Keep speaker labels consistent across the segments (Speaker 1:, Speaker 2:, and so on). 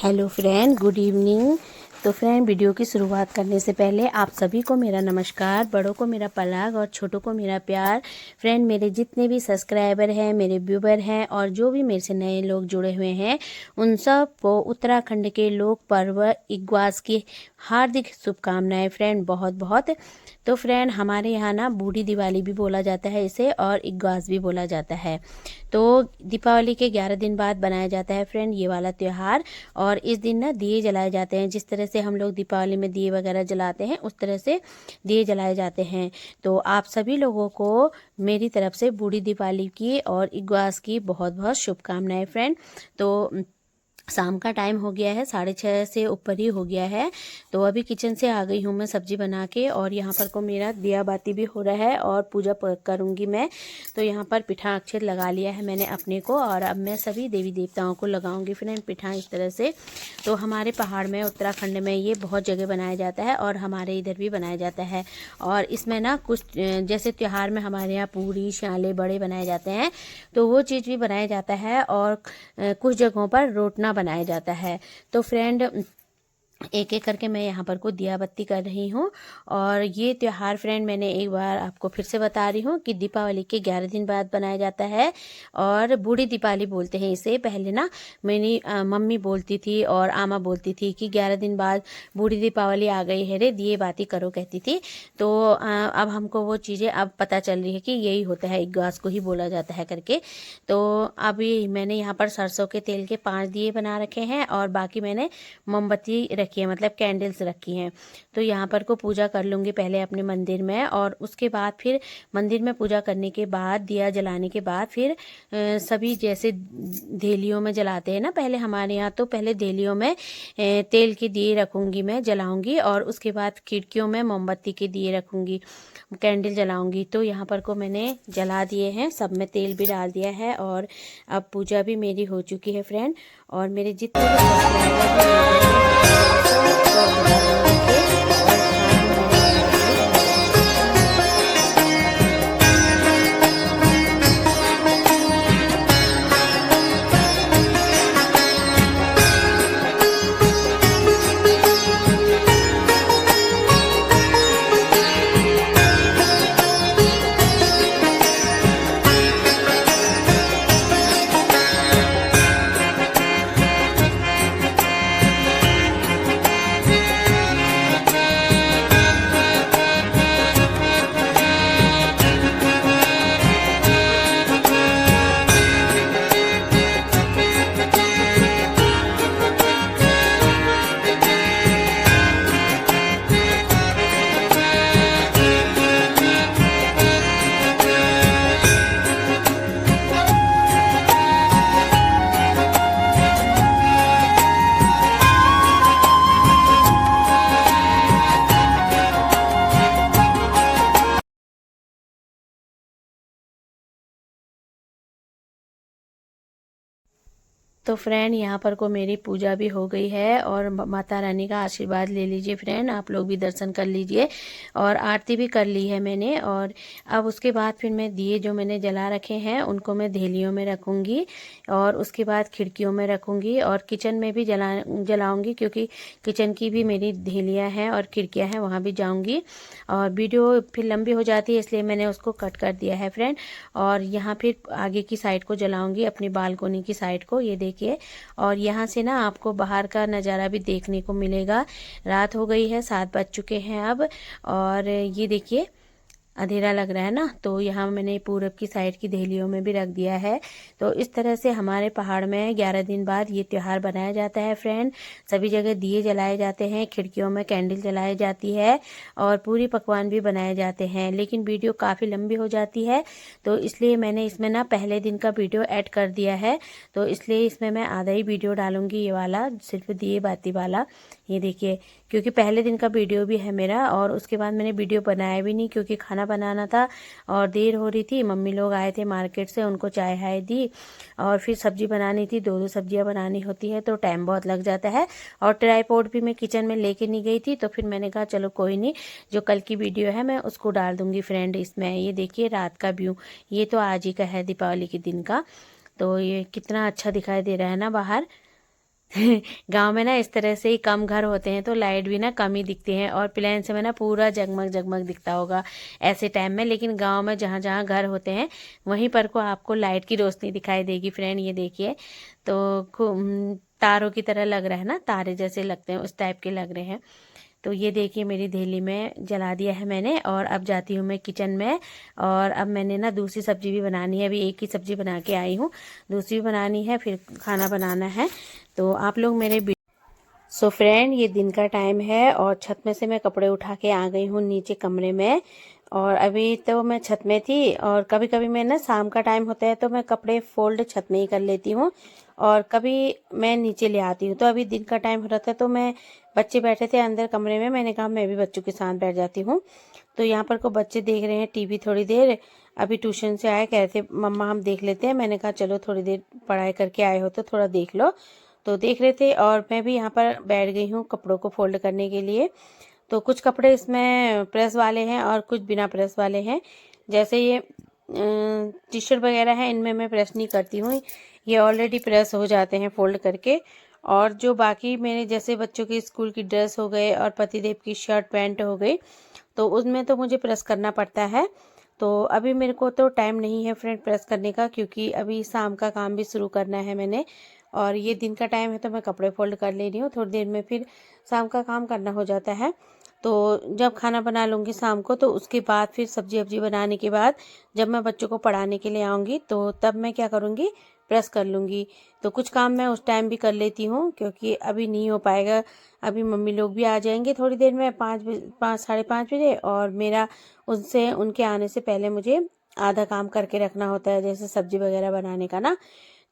Speaker 1: Hello friend, good evening. तो friend, video की शुरुआत करने से पहले आप सभी को मेरा नमस्कार, बड़ों को मेरा पलाग और छोटों को मेरा प्यार। फ्रेंड, मेरे जितने भी सब्सक्राइबर हैं, मेरे व्यूवर हैं और जो भी मेरे से नए लोग जुड़े हुए हैं, उन सब को उत्तराखंड के लोक पर्व इग्वास की हार्दिक शुभकामनाएं फ्रेंड, बहुत बहुत। तो फ्रेंड, हमारे यहाँ ना बूढ़ी दिवाली भी बोला जाता है इसे, और इग्वास भी बोला जाता है। तो दीपावली के 11 दिन बाद बनाया जाता है फ्रेंड ये वाला त्यौहार। और इस दिन ना दिए जलाए जाते हैं। जिस तरह से हम लोग दीपावली में दिए वगैरह जलाते हैं, उस तरह से दिए जलाए जाते हैं। तो आप सभी लोगों को मेरी तरफ से बूढ़ी दिवाली की और इग्वास की बहुत बहुत शुभकामनाएं फ्रेंड। तो शाम का टाइम हो गया है, 6:30 से ऊपर ही हो गया है। तो अभी किचन से आ गई हूँ मैं सब्जी बना के, और यहाँ पर को मेरा दिया बाती भी हो रहा है और पूजा करूँगी मैं। तो यहाँ पर पिठा अक्षत लगा लिया है मैंने अपने को, और अब मैं सभी देवी देवताओं को लगाऊंगी फ्रेंड पिठा इस तरह से। तो हमारे पहाड़ में, उत्तराखंड में ये बहुत जगह बनाया जाता है, और हमारे इधर भी बनाया जाता है। और इसमें ना कुछ जैसे त्यौहार में हमारे यहाँ पूरी श्याले बड़े बनाए जाते हैं, तो वो चीज़ भी बनाया जाता है। और कुछ जगहों पर रोटना बनाया जाता है। तो फ्रेंड, एक एक करके मैं यहाँ पर को दिया बत्ती कर रही हूँ। और ये त्यौहार फ्रेंड, मैंने एक बार आपको फिर से बता रही हूँ कि दीपावली के 11 दिन बाद बनाया जाता है, और बूढ़ी दीपावली बोलते हैं इसे। पहले ना मेरी मम्मी बोलती थी और आमा बोलती थी कि 11 दिन बाद बूढ़ी दीपावली आ गई है रे, दिए बाती करो कहती थी। तो अब हमको वो चीज़ें अब पता चल रही है कि यही होता है, इग्वास को ही बोला जाता है करके। तो अभी मैंने यहाँ पर सरसों के तेल के 5 दिए बना रखे हैं, और बाकी मैंने मोमबत्ती रखी है, मतलब कैंडल्स रखी हैं। तो यहाँ पर को पूजा कर लूँगी पहले अपने मंदिर में, और उसके बाद फिर मंदिर में पूजा करने के बाद, दिया जलाने के बाद फिर सभी जैसे देलियों में जलाते हैं ना, पहले हमारे यहाँ तो पहले देलियों में तेल के दिए रखूँगी मैं, जलाऊँगी। और उसके बाद खिड़कियों में मोमबत्ती के दिए रखूँगी, कैंडल जलाऊँगी। तो यहाँ पर को मैंने जला दिए हैं, सब में तेल भी डाल दिया है, और अब पूजा भी मेरी हो चुकी है फ्रेंड। और मेरे जितने भी सब्सक्राइबर तो फ्रेंड, यहाँ पर को मेरी पूजा भी हो गई है, और माता रानी का आशीर्वाद ले लीजिए फ्रेंड, आप लोग भी दर्शन कर लीजिए। और आरती भी कर ली है मैंने। और अब उसके बाद फिर मैं दिए जो मैंने जला रखे हैं उनको मैं धेलियों में रखूँगी, और उसके बाद खिड़कियों में रखूँगी, और किचन में भी जलाऊँगी, क्योंकि किचन की भी मेरी धेलियाँ हैं और खिड़कियाँ हैं, वहाँ भी जाऊँगी। और वीडियो फिर लंबी हो जाती है, इसलिए मैंने उसको कट कर दिया है फ्रेंड। और यहाँ फिर आगे की साइड को जलाऊँगी, अपनी बालकोनी की साइड को, ये देखिए। और यहाँ से ना आपको बाहर का नज़ारा भी देखने को मिलेगा। रात हो गई है, 7 बज चुके हैं अब। और ये देखिए, अंधेरा लग रहा है ना, तो यहाँ मैंने पूरब की साइड की देहलियों में भी रख दिया है। तो इस तरह से हमारे पहाड़ में 11 दिन बाद ये त्यौहार बनाया जाता है फ्रेंड। सभी जगह दिए जलाए जाते हैं, खिड़कियों में कैंडल जलाई जाती है, और पूरी पकवान भी बनाए जाते हैं। लेकिन वीडियो काफ़ी लंबी हो जाती है, तो इसलिए मैंने इसमें ना पहले दिन का वीडियो ऐड कर दिया है। तो इसलिए इसमें मैं आधा ही वीडियो डालूंगी, ये वाला सिर्फ दिए बाती वाला। ये देखिए, क्योंकि पहले दिन का वीडियो भी है मेरा, और उसके बाद मैंने वीडियो बनाया भी नहीं, क्योंकि खाना बनाना था और देर हो रही थी। मम्मी लोग आए थे मार्केट से, उनको चाय हाय दी, और फिर सब्जी बनानी थी, 2-2 सब्जियां बनानी होती है, तो टाइम बहुत लग जाता है। और ट्राईपॉड भी मैं किचन में लेके नहीं गई थी, तो फिर मैंने कहा चलो कोई नहीं, जो कल की वीडियो है मैं उसको डाल दूंगी फ्रेंड इसमें। ये देखिए रात का व्यू, ये तो आज ही का है, दीपावली के दिन का। तो ये कितना अच्छा दिखाई दे रहा है ना बाहर, गांव में ना इस तरह से ही कम घर होते हैं तो लाइट भी ना कम ही दिखती है, और प्लेन से में ना पूरा जगमग जगमग दिखता होगा ऐसे टाइम में। लेकिन गांव में जहाँ जहाँ घर होते हैं वहीं पर को आपको लाइट की रोशनी दिखाई देगी फ्रेंड। ये देखिए, तो तारों की तरह लग रहा है ना, तारे जैसे लगते हैं उस टाइप के लग रहे हैं। तो ये देखिए मेरी धेली में जला दिया है मैंने, और अब जाती हूँ मैं किचन में। और अब मैंने ना दूसरी सब्जी भी बनानी है, अभी एक ही सब्जी बना के आई हूँ, दूसरी भी बनानी है, फिर खाना बनाना है। तो आप लोग मेरे सो फ्रेंड, ये दिन का टाइम है और छत में से मैं कपड़े उठा के आ गई हूँ नीचे कमरे में। और अभी तो मैं छत में थी, और कभी कभी मैं ना शाम का टाइम होता है तो मैं कपड़े फोल्ड छत में ही कर लेती हूँ, और कभी मैं नीचे ले आती हूँ। तो अभी दिन का टाइम हो रहा था तो मैं, बच्चे बैठे थे अंदर कमरे में, मैंने कहा मैं भी बच्चों के साथ बैठ जाती हूँ। तो यहाँ पर को बच्चे देख रहे हैं टीवी थोड़ी देर। अभी ट्यूशन से आए, कह रहे थे मम्मा हम देख लेते हैं। मैंने कहा चलो थोड़ी देर पढ़ाई करके आए हो तो थोड़ा देख लो। तो देख रहे थे, और मैं भी यहाँ पर बैठ गई हूँ कपड़ों को फोल्ड करने के लिए। तो कुछ कपड़े इसमें प्रेस वाले हैं और कुछ बिना प्रेस वाले हैं। जैसे ये टी शर्ट वगैरह है, इनमें मैं प्रेस नहीं करती हूँ, ये ऑलरेडी प्रेस हो जाते हैं फोल्ड करके। और जो बाकी मेरे जैसे बच्चों की स्कूल की ड्रेस हो गए और पतिदेव की शर्ट पैंट हो गई, तो उसमें तो मुझे प्रेस करना पड़ता है। तो अभी मेरे को तो टाइम नहीं है फ्रेंड प्रेस करने का, क्योंकि अभी शाम का काम भी शुरू करना है मैंने। और ये दिन का टाइम है तो मैं कपड़े फोल्ड कर ले रही हूँ, थोड़ी देर में फिर शाम का काम करना हो जाता है। तो जब खाना बना लूँगी शाम को, तो उसके बाद फिर सब्जी वब्जी बनाने के बाद जब मैं बच्चों को पढ़ाने के लिए आऊँगी तो तब मैं क्या करूँगी, प्रेस कर लूँगी। तो कुछ काम मैं उस टाइम भी कर लेती हूँ, क्योंकि अभी नहीं हो पाएगा। अभी मम्मी लोग भी आ जाएंगे थोड़ी देर में, 5 साढ़े 5 बजे, और मेरा उनसे उनके आने से पहले मुझे आधा काम करके रखना होता है, जैसे सब्जी वगैरह बनाने का ना।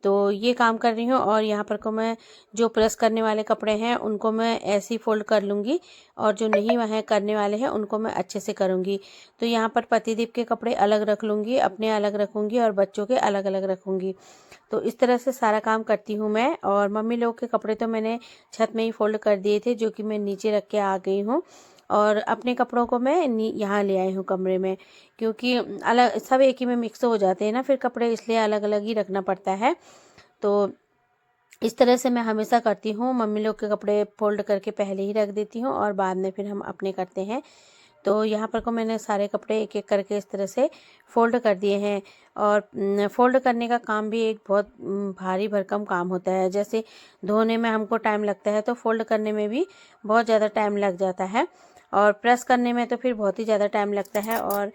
Speaker 1: तो ये काम कर रही हूँ, और यहाँ पर को मैं जो प्रेस करने वाले कपड़े हैं उनको मैं ऐसे ही फोल्ड कर लूँगी, और जो नहीं वह करने वाले हैं उनको मैं अच्छे से करूँगी। तो यहाँ पर पतिदेव के कपड़े अलग रख लूँगी, अपने अलग रखूँगी, और बच्चों के अलग अलग रखूँगी। तो इस तरह से सारा काम करती हूँ मैं। और मम्मी लोग के कपड़े तो मैंने छत में ही फोल्ड कर दिए थे, जो कि मैं नीचे रख के आ गई हूँ। और अपने कपड़ों को मैं यहाँ ले आई हूँ कमरे में, क्योंकि अलग सब एक ही में मिक्स हो जाते हैं ना फिर कपड़े, इसलिए अलग अलग ही रखना पड़ता है। तो इस तरह से मैं हमेशा करती हूँ, मम्मी लोग के कपड़े फोल्ड करके पहले ही रख देती हूँ, और बाद में फिर हम अपने करते हैं। तो यहाँ पर को मैंने सारे कपड़े एक एक करके इस तरह से फोल्ड कर दिए हैं। और फोल्ड करने का काम भी एक बहुत भारी भरकम काम होता है। जैसे धोने में हमको टाइम लगता है, तो फोल्ड करने में भी बहुत ज़्यादा टाइम लग जाता है, और प्रेस करने में तो फिर बहुत ही ज़्यादा टाइम लगता है। और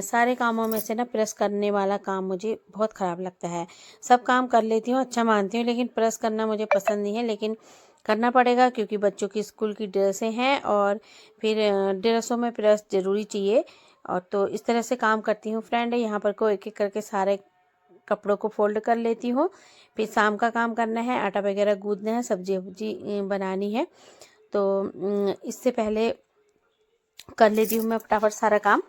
Speaker 1: सारे कामों में से ना प्रेस करने वाला काम मुझे बहुत ख़राब लगता है। सब काम कर लेती हूँ, अच्छा मानती हूँ, लेकिन प्रेस करना मुझे पसंद नहीं है, लेकिन करना पड़ेगा क्योंकि बच्चों की स्कूल की ड्रेसें हैं, और फिर ड्रेसों में प्रेस ज़रूरी चाहिए। और तो इस तरह से काम करती हूँ फ्रेंड। यहाँ पर को एक एक करके सारे कपड़ों को फोल्ड कर लेती हूँ। फिर शाम का काम करना है, आटा वगैरह गूँथना है, सब्जी वब्जी बनानी है। तो इससे पहले कर लेती हूँ मैं फटाफट सारा काम।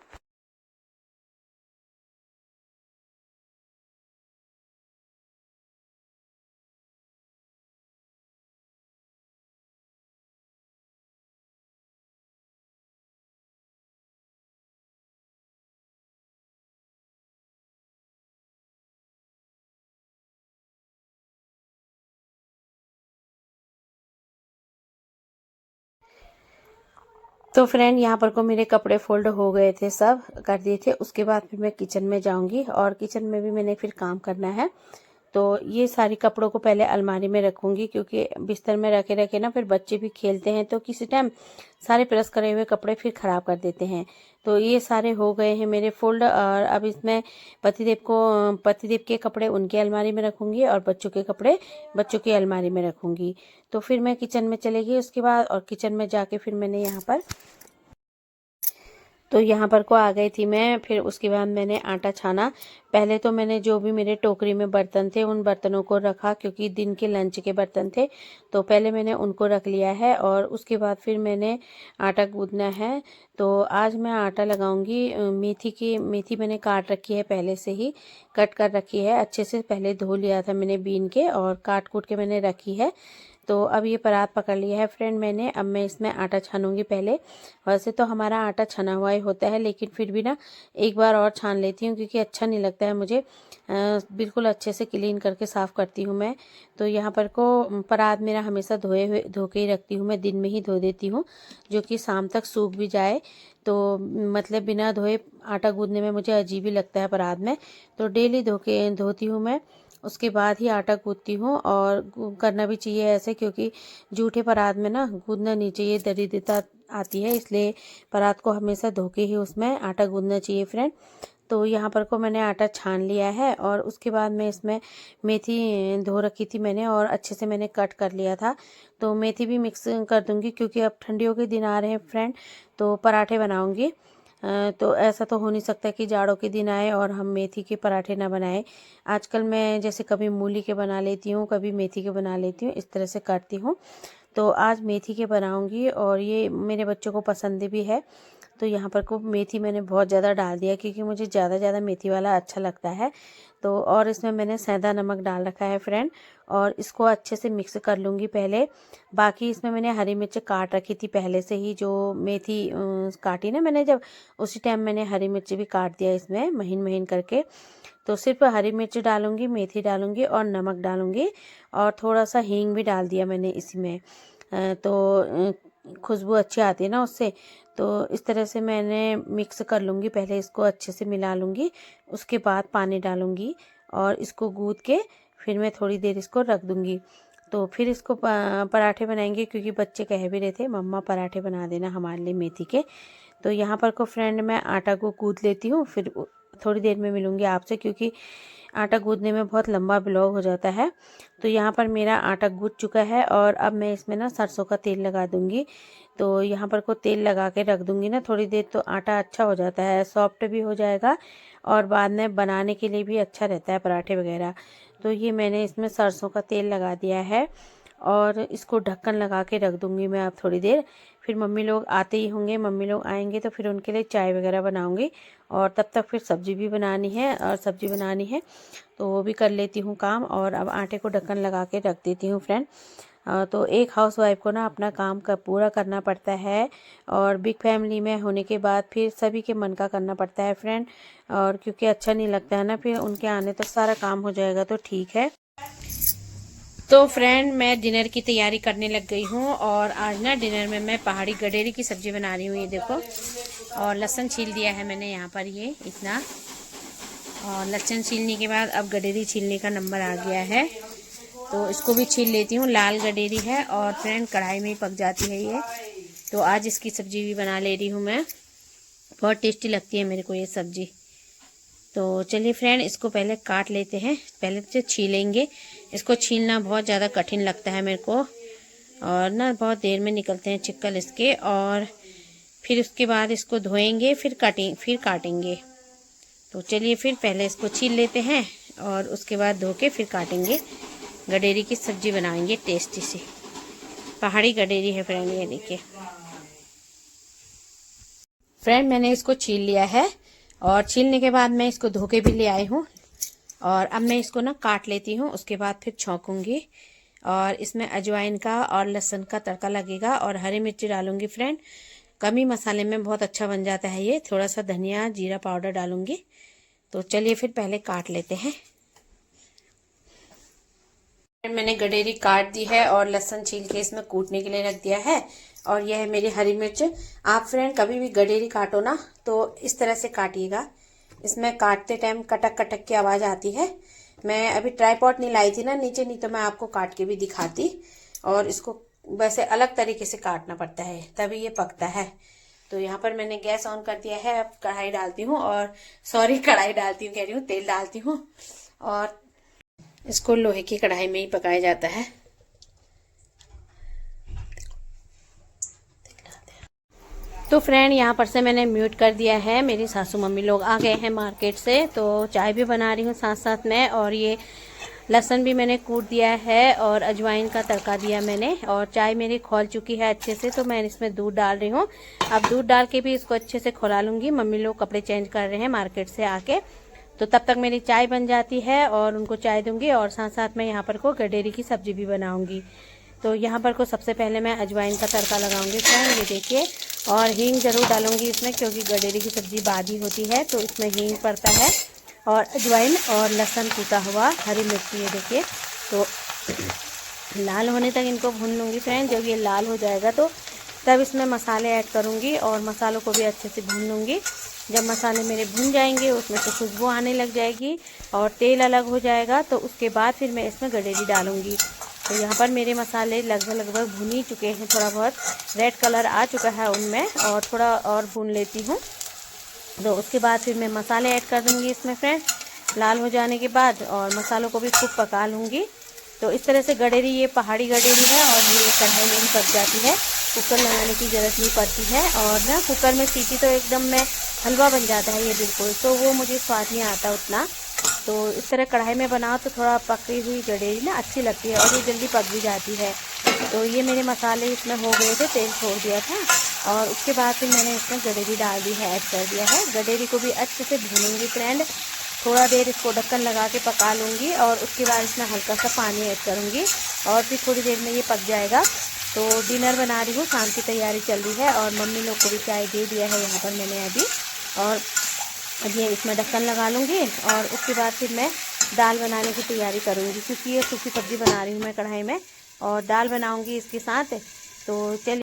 Speaker 1: तो फ्रेंड, यहाँ पर को मेरे कपड़े फोल्ड हो गए थे, सब कर दिए थे। उसके बाद फिर मैं किचन में जाऊंगी, और किचन में भी मैंने फिर काम करना है। तो ये सारी कपड़ों को पहले अलमारी में रखूंगी, क्योंकि बिस्तर में रखे रखे ना फिर बच्चे भी खेलते हैं, तो किसी टाइम सारे प्रेस करे हुए कपड़े फिर ख़राब कर देते हैं। तो ये सारे हो गए हैं मेरे फोल्ड, और अब इसमें पतिदेव के कपड़े उनके अलमारी में रखूंगी, और बच्चों के कपड़े बच्चों की अलमारी में रखूंगी। तो फिर मैं किचन में चली गई उसके बाद, और किचन में जाके फिर मैंने यहाँ पर को आ गई थी मैं। फिर उसके बाद मैंने आटा छाना। पहले तो मैंने जो भी मेरे टोकरी में बर्तन थे उन बर्तनों को रखा, क्योंकि दिन के लंच के बर्तन थे, तो पहले मैंने उनको रख लिया है। और उसके बाद फिर मैंने आटा गूंदना है। तो आज मैं आटा लगाऊंगी। मेथी मैंने काट रखी है, पहले से ही कट कर रखी है अच्छे से, पहले धो लिया था मैंने बीन के, और काट कूट के मैंने रखी है। तो अब ये परात पकड़ लिया है फ्रेंड मैंने। अब मैं इसमें आटा छानूंगी पहले। वैसे तो हमारा आटा छना हुआ ही होता है, लेकिन फिर भी ना एक बार और छान लेती हूँ, क्योंकि अच्छा नहीं लगता है मुझे। बिल्कुल अच्छे से क्लीन करके साफ़ करती हूँ मैं। तो यहाँ पर को परात मेरा हमेशा धो के ही रखती हूँ मैं, दिन में ही धो देती हूँ, जो कि शाम तक सूख भी जाए। तो मतलब बिना धोए आटा गूंदने में मुझे अजीब ही लगता है परात में। तो डेली धोती हूँ मैं, उसके बाद ही आटा गूंथती हूँ। और करना भी चाहिए ऐसे, क्योंकि जूठे परात में ना गूंदना नहीं चाहिए, दरिद्रता आती है, इसलिए परात को हमेशा धो के ही उसमें आटा गूंदना चाहिए फ्रेंड। तो यहाँ पर को मैंने आटा छान लिया है, और उसके बाद मैं इसमें मेथी धो रखी थी मैंने और अच्छे से मैंने कट कर लिया था। तो मेथी भी मिक्स कर दूंगी, क्योंकि अब ठंडियों के दिन आ रहे हैं फ्रेंड, तो पराठे बनाऊंगी। तो ऐसा तो हो नहीं सकता कि जाड़ों के दिन आए और हम मेथी के पराठे ना बनाएं। आजकल मैं जैसे कभी मूली के बना लेती हूँ, कभी मेथी के बना लेती हूँ, इस तरह से करती हूँ। तो आज मेथी के बनाऊंगी, और ये मेरे बच्चों को पसंद भी है। तो यहाँ पर को मेथी मैंने बहुत ज़्यादा डाल दिया, क्योंकि मुझे ज़्यादा मेथी वाला अच्छा लगता है। तो और इसमें मैंने सेंधा नमक डाल रखा है फ्रेंड, और इसको अच्छे से मिक्स कर लूँगी पहले। बाकी इसमें मैंने हरी मिर्च काट रखी थी पहले से ही, जो मेथी काटी ना मैंने जब, उसी टाइम मैंने हरी मिर्च भी काट दिया इसमें महीन महीन करके। तो सिर्फ हरी मिर्च डालूंगी, मेथी डालूंगी और नमक डालूंगी, और थोड़ा सा हींग भी डाल दिया मैंने इसमें। तो खुशबू अच्छी आती है ना उससे। तो इस तरह से मैंने मिक्स कर लूँगी, पहले इसको अच्छे से मिला लूँगी, उसके बाद पानी डालूँगी, और इसको गूँथ के फिर मैं थोड़ी देर इसको रख दूँगी। तो फिर इसको पराठे बनाएंगे, क्योंकि बच्चे कह भी रहे थे मम्मा पराठे बना देना हमारे लिए मेथी के। तो यहाँ पर को फ्रेंड मैं आटा को गूँथ लेती हूँ, फिर थोड़ी देर में मिलूँगी आपसे, क्योंकि आटा गूँथने में बहुत लंबा ब्लॉग हो जाता है। तो यहाँ पर मेरा आटा गूँथ चुका है, और अब मैं इसमें ना सरसों का तेल लगा दूँगी। तो यहाँ पर को तेल लगा के रख दूँगी ना थोड़ी देर, तो आटा अच्छा हो जाता है, सॉफ्ट भी हो जाएगा, और बाद में बनाने के लिए भी अच्छा रहता है पराठे वगैरह। तो ये मैंने इसमें सरसों का तेल लगा दिया है, और इसको ढक्कन लगा के रख दूँगी मैं अब थोड़ी देर। फिर मम्मी लोग आते ही होंगे, मम्मी लोग आएंगे तो फिर उनके लिए चाय वगैरह बनाऊँगी, और तब तक फिर सब्ज़ी भी बनानी है, और सब्ज़ी बनानी है तो वो भी कर लेती हूँ काम। और अब आटे को ढक्कन लगा के रख देती हूँ फ्रेंड। तो एक हाउसवाइफ को ना अपना काम का पूरा करना पड़ता है, और बिग फैमिली में होने के बाद फिर सभी के मन का करना पड़ता है फ्रेंड। और क्योंकि अच्छा नहीं लगता है ना, फिर उनके आने तक सारा काम हो जाएगा तो ठीक है। तो फ्रेंड मैं डिनर की तैयारी करने लग गई हूँ, और आज ना डिनर में मैं पहाड़ी गडेरी की सब्ज़ी बना रही हूँ, ये देखो। और लहसुन छील दिया है मैंने यहाँ पर ये इतना, और लहसुन छीलने के बाद अब गडेरी छीलने का नंबर आ गया है, तो इसको भी छील लेती हूँ। लाल गडेरी है, और फ्रेंड कढ़ाई में ही पक जाती है ये। तो आज इसकी सब्ज़ी भी बना ले रही हूँ मैं, बहुत टेस्टी लगती है मेरे को ये सब्ज़ी। तो चलिए फ्रेंड इसको पहले काट लेते हैं, पहले तो छीलेंगे। इसको छीलना बहुत ज़्यादा कठिन लगता है मेरे को, और ना बहुत देर में निकलते हैं चिक्कल इसके। और फिर उसके बाद इसको धोएंगे, फिर काटेंगे। तो चलिए फिर पहले इसको छील लेते हैं, और उसके बाद धो के फिर काटेंगे। गडेरी की सब्ज़ी बनाएंगे टेस्टी सी, पहाड़ी गडेरी है फ्रेंड, ये देखिए। फ्रेंड मैंने इसको छील लिया है, और छीलने के बाद मैं इसको धो के भी ले आई हूँ, और अब मैं इसको ना काट लेती हूँ, उसके बाद फिर छौंकूंगी। और इसमें अजवाइन का और लहसुन का तड़का लगेगा, और हरी मिर्ची डालूंगी फ्रेंड। कमी मसाले में बहुत अच्छा बन जाता है ये। थोड़ा सा धनिया जीरा पाउडर डालूंगी। तो चलिए फिर पहले काट लेते हैं। मैंने गडेरी काट दी है, और लहसुन छील के इसमें कूटने के लिए रख दिया है। और यह है मेरी हरी मिर्च। आप फ्रेंड कभी भी गडेरी काटो ना तो इस तरह से काटिएगा, इसमें काटते टाइम कटक कटक की आवाज़ आती है। मैं अभी ट्राईपॉड नहीं लाई थी ना नीचे, नहीं तो मैं आपको काट के भी दिखाती। और इसको वैसे अलग तरीके से काटना पड़ता है, तभी ये पकता है। तो यहाँ पर मैंने गैस ऑन कर दिया है, अब कढ़ाई डालती हूँ, और कढ़ाई डालती हूँ कह रही हूँ, तेल डालती हूँ। और इसको लोहे की कढ़ाई में ही पकाया जाता है। तो फ्रेंड यहाँ पर से मैंने म्यूट कर दिया है, मेरी सासू मम्मी लोग आ गए हैं मार्केट से, तो चाय भी बना रही हूँ साथ साथ में। और ये लहसुन भी मैंने कूट दिया है, और अजवाइन का तड़का दिया मैंने, और चाय मेरी खौल चुकी है अच्छे से, तो मैं इसमें दूध डाल रही हूँ। अब दूध डाल के भी इसको अच्छे से खौला लूँगी। मम्मी लोग कपड़े चेंज कर रहे हैं मार्केट से आके, तो तब तक मेरी चाय बन जाती है, और उनको चाय दूंगी, और साथ साथ में यहाँ पर को गडेरी की सब्जी भी बनाऊंगी। तो यहाँ पर को सबसे पहले मैं अजवाइन का तड़का लगाऊंगी फ्रेंड, ये देखिए। और हींग ज़रूर डालूंगी इसमें, क्योंकि गडेरी की सब्ज़ी बादी होती है तो इसमें हींग पड़ता है। और अजवाइन और लहसुन कूटा हुआ, हरी मिर्ची, ये देखिए। तो लाल होने तक इनको भून लूँगी फ्रेंड। जब ये लाल हो जाएगा तो तब इसमें मसाले ऐड करूँगी और मसालों को भी अच्छे से भून लूँगी। जब मसाले मेरे भून जाएंगे, उसमें से खुशबू आने लग जाएगी और तेल अलग हो जाएगा, तो उसके बाद फिर मैं इसमें गडेरी डालूँगी। तो यहाँ पर मेरे मसाले लगभग भून ही चुके हैं, थोड़ा बहुत रेड कलर आ चुका है उनमें, और थोड़ा और भून लेती हूँ। तो उसके बाद फिर मैं मसाले ऐड कर दूँगी इसमें फ्रेंड, लाल हो जाने के बाद, और मसालों को भी खूब पका लूँगी। तो इस तरह से गडेरी, ये पहाड़ी गडेरी है और ये कढ़ाई में ही पक जाती है, कुकर लगाने की ज़रूरत नहीं पड़ती है। और ना कुकर में सीटी तो एकदम में हलवा बन जाता है ये बिल्कुल, तो वो मुझे स्वाद नहीं आता उतना। तो इस तरह कढ़ाई में बनाओ तो थोड़ा पकी हुई गडेरी ना अच्छी लगती है और ये जल्दी पक भी जाती है। तो ये मेरे मसाले इसमें हो गए थे, तेल छोड़ दिया था, और उसके बाद फिर मैंने इसमें गडेरी डाल दी है, ऐड कर दिया है। गडेरी को भी अच्छे से भूनूंगी फ्रेंड, थोड़ा देर इसको ढक्कन लगा के पका लूँगी, और उसके बाद इसमें हल्का सा पानी ऐड करूँगी और फिर थोड़ी देर में ये पक जाएगा। तो डिनर बना रही हूँ, शाम की तैयारी चल रही है, और मम्मी लोग को भी चाय दे दिया है यहाँ पर मैंने अभी। और अब ये इसमें ढक्कन लगा लूँगी, और उसके बाद फिर मैं दाल बनाने की तैयारी करूँगी, क्योंकि ये सूखी सब्ज़ी बना रही हूँ मैं कढ़ाई में, और दाल बनाऊँगी इसके साथ। तो चलिए।